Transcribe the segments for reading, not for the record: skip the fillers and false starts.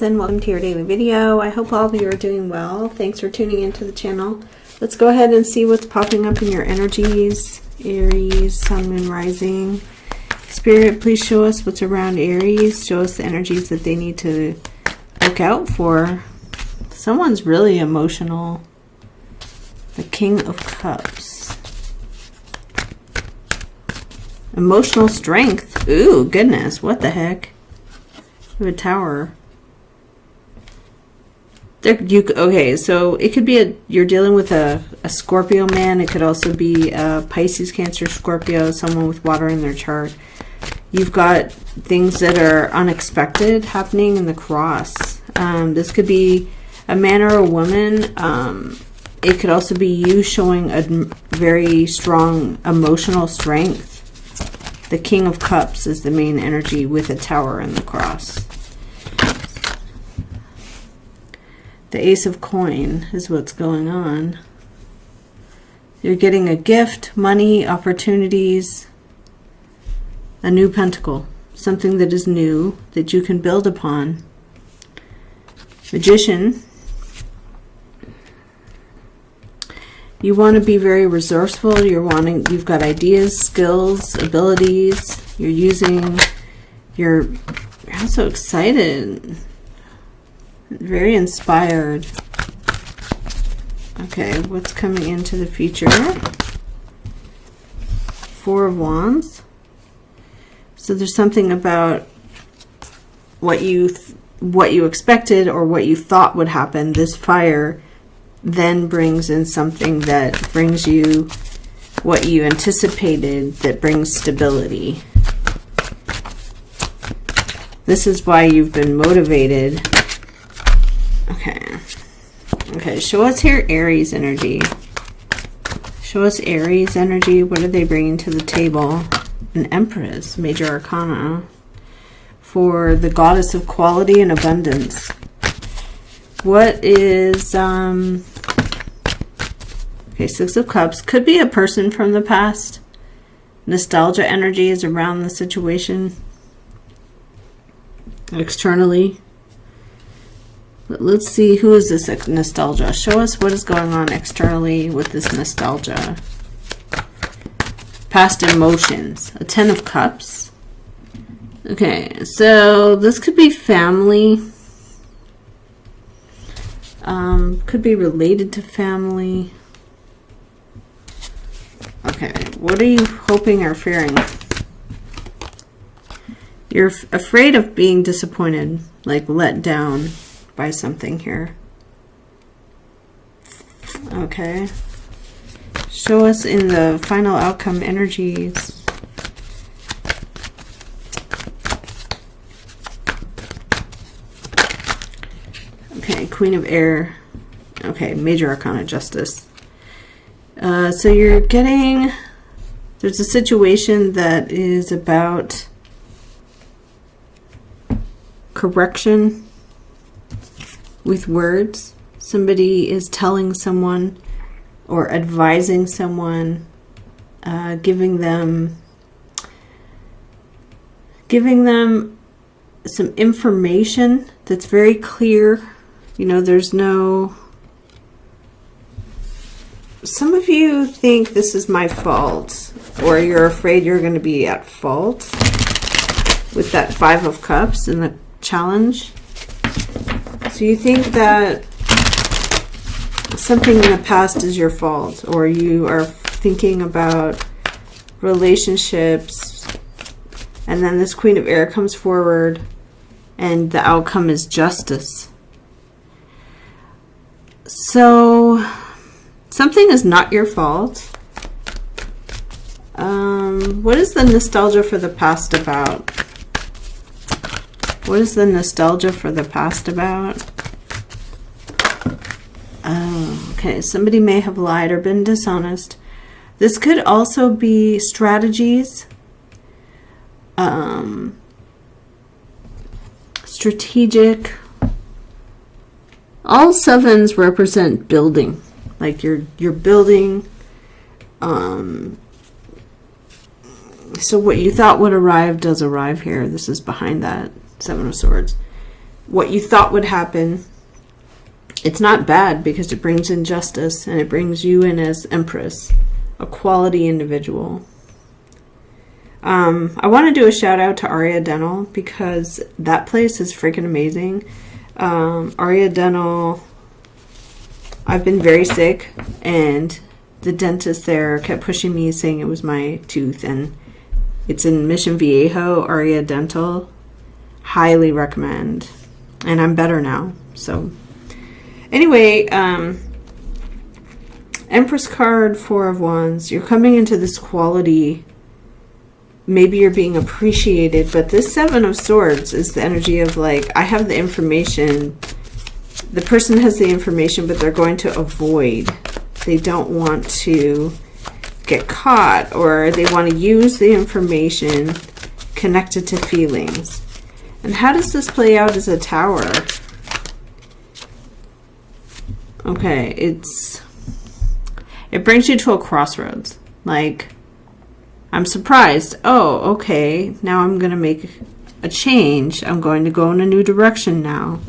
Aries, and welcome to your daily video. I hope all of you are doing well. Thanks for tuning into the channel. Let's go ahead and see what's popping up in your energies. Aries, Sun, Moon, Rising. Spirit, please show us what's around Aries. Show us the energies that they need to look out for. Someone's really emotional. The King of Cups. Emotional strength. Ooh, goodness. What the heck? A Tower. Okay, so it could be you're dealing with a Scorpio man. It could also be a Pisces, Cancer, Scorpio, someone with water in their chart. You've got things that are unexpected happening in the cross. This could be a man or a woman. It could also be you showing a very strong emotional strength. The King of Cups is the main energy with a Tower in the cross. The Ace of Coin is what's going on. You're getting a gift, money, opportunities, a new pentacle, something that is new that you can build upon. Magician. You want to be very resourceful. You've got ideas, skills, abilities. You're also excited. Very inspired. Okay, what's coming into the future? Four of Wands. So there's something about what you expected or what you thought would happen. This fire then brings in something that brings you what you anticipated, that brings stability. This is why you've been motivated. Okay, show us here Aries energy. Show us Aries energy. What are they bringing to the table? An Empress, major arcana, for the goddess of quality and abundance. What is, okay, Six of Cups. Could be a person from the past. Nostalgia energy is around the situation. Externally. Let's see, who is this nostalgia? Show us what is going on externally with this nostalgia. Past emotions. A Ten of Cups. Okay, so this could be family. Could be related to family. Okay, what are you hoping or fearing? You're afraid of being disappointed, like let down by something here. Okay. Show us in the final outcome energies. Okay, Queen of Air. Okay, major arcana, Justice. So you're getting, there's a situation that is about correction with words. Somebody is telling someone or advising someone, giving them some information that's very clear. You know, there's no, some of you think this is my fault, or you're afraid you're going to be at fault with that Five of Cups and the challenge. So you think that something in the past is your fault, or you are thinking about relationships, and then this Queen of Air comes forward and the outcome is justice. So something is not your fault. What is the nostalgia for the past about? What is the nostalgia for the past about? Oh, okay. Somebody may have lied or been dishonest. This could also be strategies. Strategic. All sevens represent building. Like you're building. So what you thought would arrive does arrive here. This is behind that Seven of Swords. what you thought would happen. It's not bad because it brings in justice and it brings you in as Empress, a quality individual. I want to do a shout out to Aria Dental because that place is freaking amazing. Aria Dental, I've been very sick and the dentist there kept pushing me saying it was my tooth, and it's in Mission Viejo, Aria Dental. Highly recommend. And I'm better now. So anyway, Empress card, Four of Wands. You're coming into this quality. Maybe you're being appreciated, but this Seven of Swords is the energy of like, I have the information. The person has the information, but they're going to avoid. They don't want to get caught, or they want to use the information connected to feelings. And how does this play out as a Tower? Okay, it brings you to a crossroads. Like, I'm surprised. Oh, okay. Now I'm going to make a change. I'm going to go in a new direction now.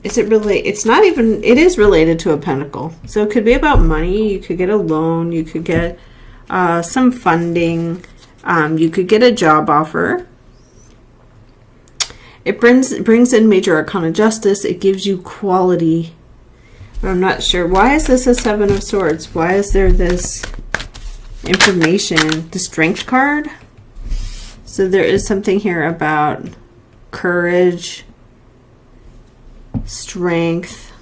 Is it really? It's not even, it is related to a pentacle. So it could be about money. You could get a loan. You could get some funding. You could get a job offer. It brings in major arcana justice. It gives you quality. I'm not sure. Why is this a Seven of Swords? Why is there this information? The Strength card? So there is something here about courage, strength,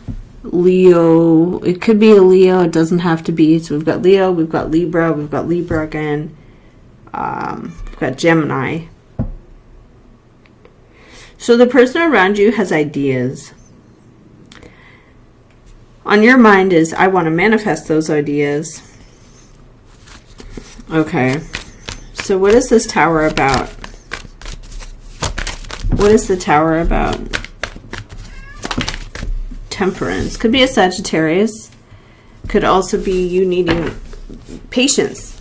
Leo. It could be a Leo. It doesn't have to be. So we've got Leo, we've got Libra, we've got Libra again. We've got Gemini. So the person around you has ideas. On your mind is, I want to manifest those ideas. Okay. So what is this Tower about? What is the Tower about? Temperance. Could be a Sagittarius. Could also be you needing patience.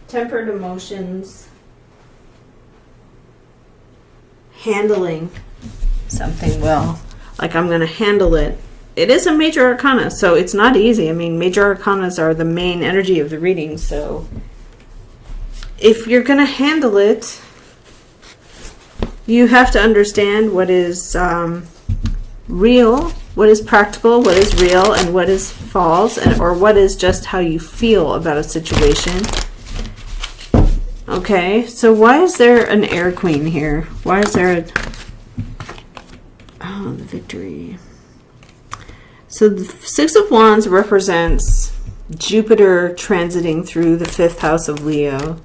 Tempered emotions. Handling something well. Like, I'm going to handle it. It is a major arcana, so it's not easy. I mean, major arcanas are the main energy of the reading, so if you're going to handle it, you have to understand what is real, what is practical, what is real, and what is false, or what is just how you feel about a situation. Okay, so why is there an air queen here? Why is there a... Oh, the victory. So the Six of Wands represents Jupiter transiting through the 5th house of Leo.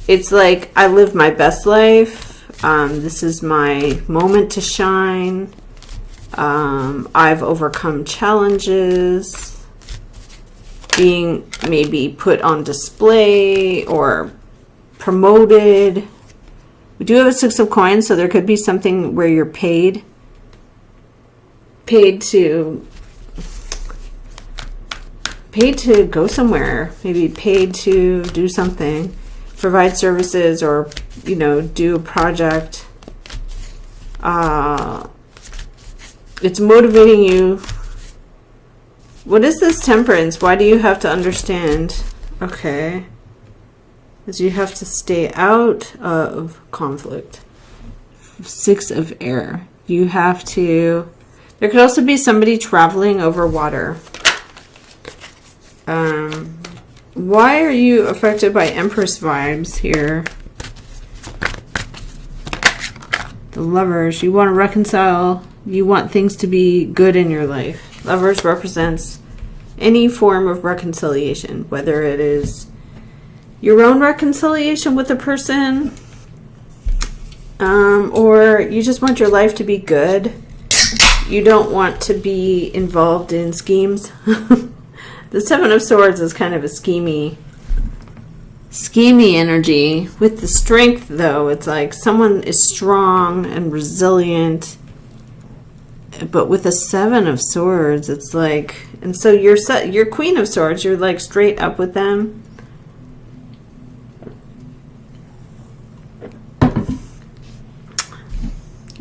It's like, I live my best life. This is my moment to shine. I've overcome challenges. Being maybe put on display or promoted. We do have a Six of Coins, so there could be something where you're paid to go somewhere, maybe paid to do something, provide services, or do a project. It's motivating you. What is this Temperance? Why do you have to understand? Okay. Because you have to stay out of conflict. Six of Air. You have to... There could also be somebody traveling over water. Why are you affected by Empress vibes here? The Lovers. You want to reconcile. You want things to be good in your life. Lovers represents any form of reconciliation, whether it is your own reconciliation with a person, or you just want your life to be good. You don't want to be involved in schemes. The Seven of Swords is kind of a schemy energy. With the Strength, though, it's like someone is strong and resilient. But with the Seven of Swords, it's like... And so you're Queen of Swords. You're like straight up with them.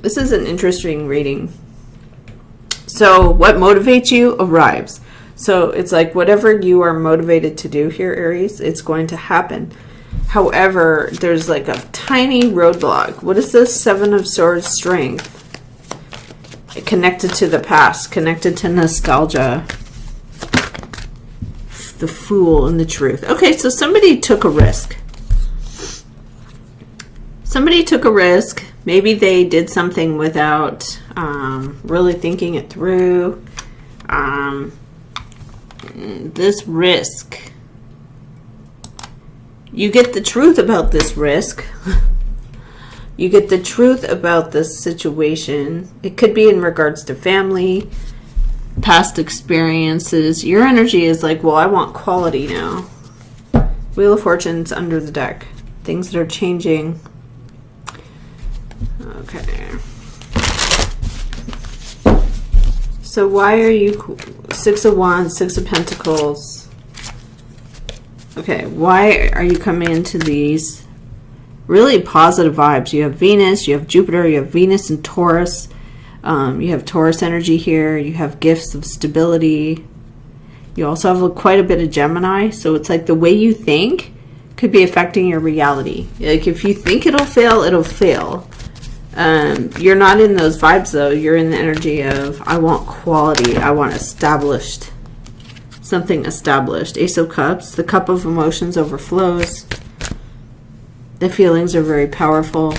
This is an interesting reading. So what motivates you arrives. So it's like whatever you are motivated to do here, Aries, it's going to happen. However, there's like a tiny roadblock. What is this? Seven of Swords, strength. Connected to the past, connected to nostalgia. The Fool and the Truth. Okay, so somebody took a risk. Somebody took a risk. Maybe they did something without really thinking it through. This risk. You get the truth about this risk. You get the truth about this situation. It could be in regards to family, past experiences. Your energy is like, well, I want quality now. Wheel of Fortune's under the deck. Things that are changing. Okay. So why are you... Six of Wands, Six of Pentacles. Okay, why are you coming into these really positive vibes? You have Venus, you have Jupiter, you have Venus and Taurus. You have Taurus energy here. You have gifts of stability. You also have quite a bit of Gemini. So it's like the way you think could be affecting your reality. Like if you think it'll fail, it'll fail. You're not in those vibes though. You're in the energy of, I want quality. I want established. Something established. Ace of Cups. The cup of emotions overflows. The feelings are very powerful.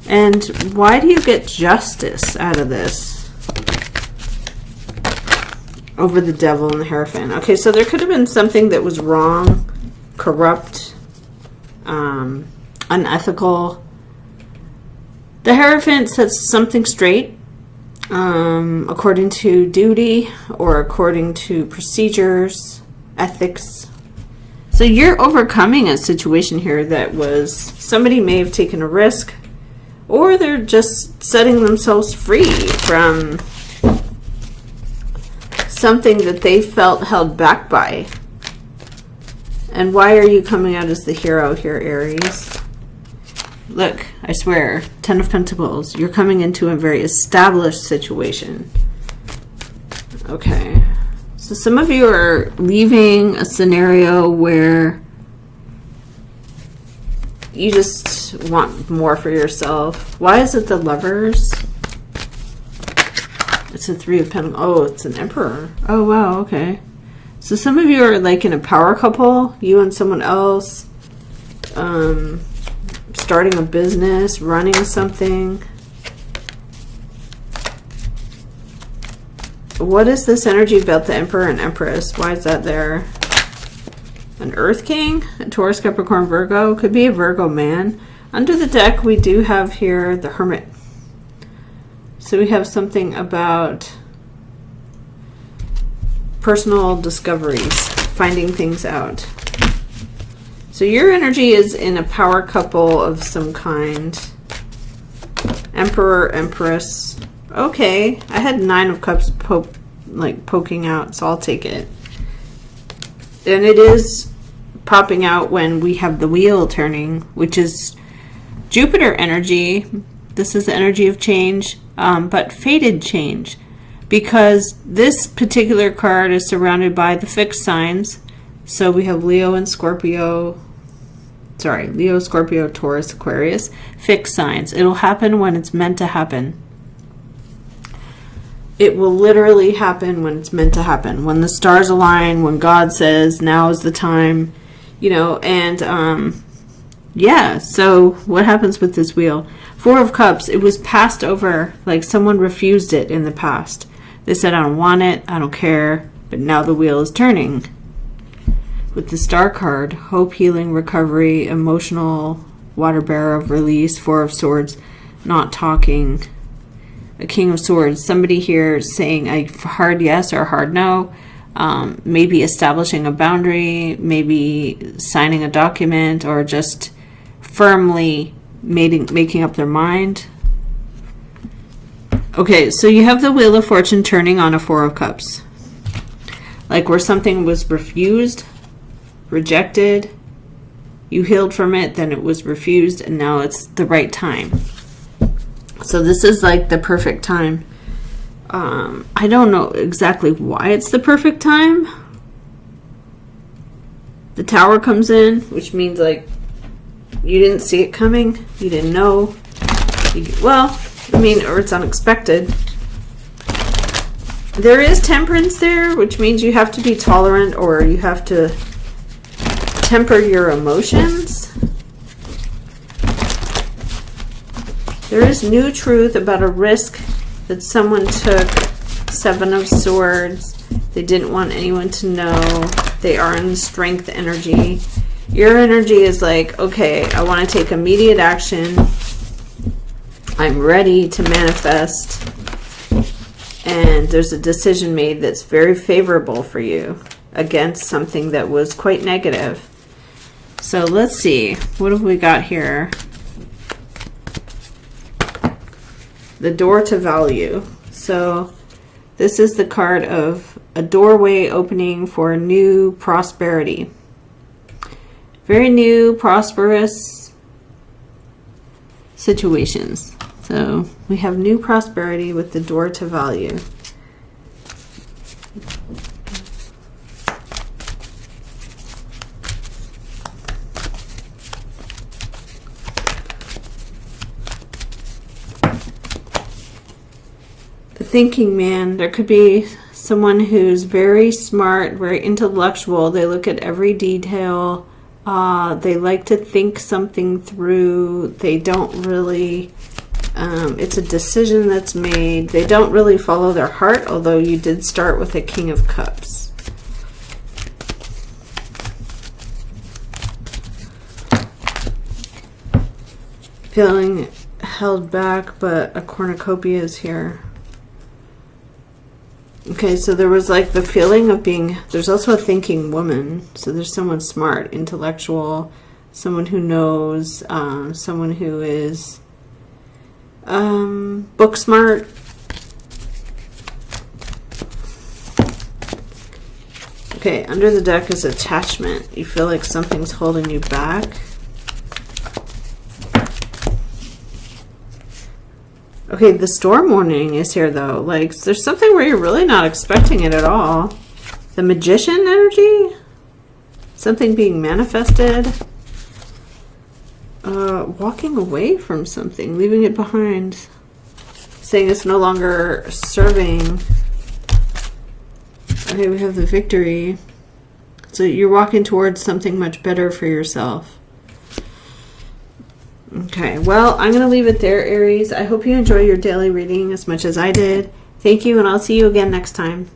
And why do you get justice out of this? Over the Devil and the Hierophant. Okay, so there could have been something that was wrong, corrupt, unethical. The Hierophant sets something straight, according to duty or according to procedures, ethics. So you're overcoming a situation here that was, somebody may have taken a risk, or they're just setting themselves free from something that they felt held back by. And why are you coming out as the hero here, Aries? Look, I swear, Ten of Pentacles. You're coming into a very established situation. Okay. So some of you are leaving a scenario where you just want more for yourself. Why is it the Lovers? It's a Three of Pentacles. Oh, it's an Emperor. Oh, wow, okay. So some of you are like in a power couple, you and someone else, starting a business, running something. What is this energy about the Emperor and Empress? Why is that there? An Earth King, a Taurus, Capricorn, Virgo. Could be a Virgo man. Under the deck, we do have here the Hermit. So we have something about personal discoveries, finding things out. So your energy is in a power couple of some kind. Emperor, Empress. Okay, I had Nine of Cups poking out, so I'll take it. And it is popping out when we have the wheel turning, which is Jupiter energy. This is the energy of change, but fated change. Because this particular card is surrounded by the fixed signs. So we have Leo and Scorpio. Sorry, Leo, Scorpio, Taurus, Aquarius. Fixed signs. It'll happen when it's meant to happen. It will literally happen when it's meant to happen. When the stars align, when God says, now is the time. You know, and yeah, so what happens with this wheel? Four of Cups, it was passed over, like someone refused it in the past. They said, I don't want it, I don't care, but now the wheel is turning. With the Star card, hope, healing, recovery, emotional, water bearer of release, Four of Swords, not talking, a King of Swords. Somebody here saying a hard yes or a hard no, maybe establishing a boundary, maybe signing a document, or just firmly making up their mind. Okay, so you have the Wheel of Fortune turning on a Four of Cups. Like where something was refused, rejected, you healed from it, then it was refused, and now it's the right time. So this is like the perfect time. I don't know exactly why it's the perfect time. The Tower comes in, which means like you didn't see it coming. You didn't know. Well, I mean, or it's unexpected. There is Temperance there, which means you have to be tolerant, or you have to temper your emotions. There is new truth about a risk that someone took. 7 of Swords. They didn't want anyone to know. They are in strength energy. Your energy is like, okay, I want to take immediate action. I'm ready to manifest. And there's a decision made that's very favorable for you against something that was quite negative. So let's see. What have we got here? The Door to Value. So this is the card of a doorway opening for new prosperity. Very new, prosperous situations. So we have new prosperity with the Door to Value. The Thinking Man. There could be someone who's very smart, very intellectual. They look at every detail. They like to think something through. They don't really... it's a decision that's made. They don't really follow their heart, although you did start with a King of Cups. Feeling held back, but a cornucopia is here. Okay, so there was like the feeling of being... There's also a thinking woman. So there's someone smart, intellectual, someone who knows, someone who is... book smart. Okay, under the deck is attachment. You feel like something's holding you back. Okay, the storm warning is here though. Like, there's something where you're really not expecting it at all. The Magician energy? Something being manifested. Walking away from something, leaving it behind, saying it's no longer serving. Okay, we have the Victory. So you're walking towards something much better for yourself. Okay, well, I'm going to leave it there, Aries. I hope you enjoy your daily reading as much as I did. Thank you, and I'll see you again next time.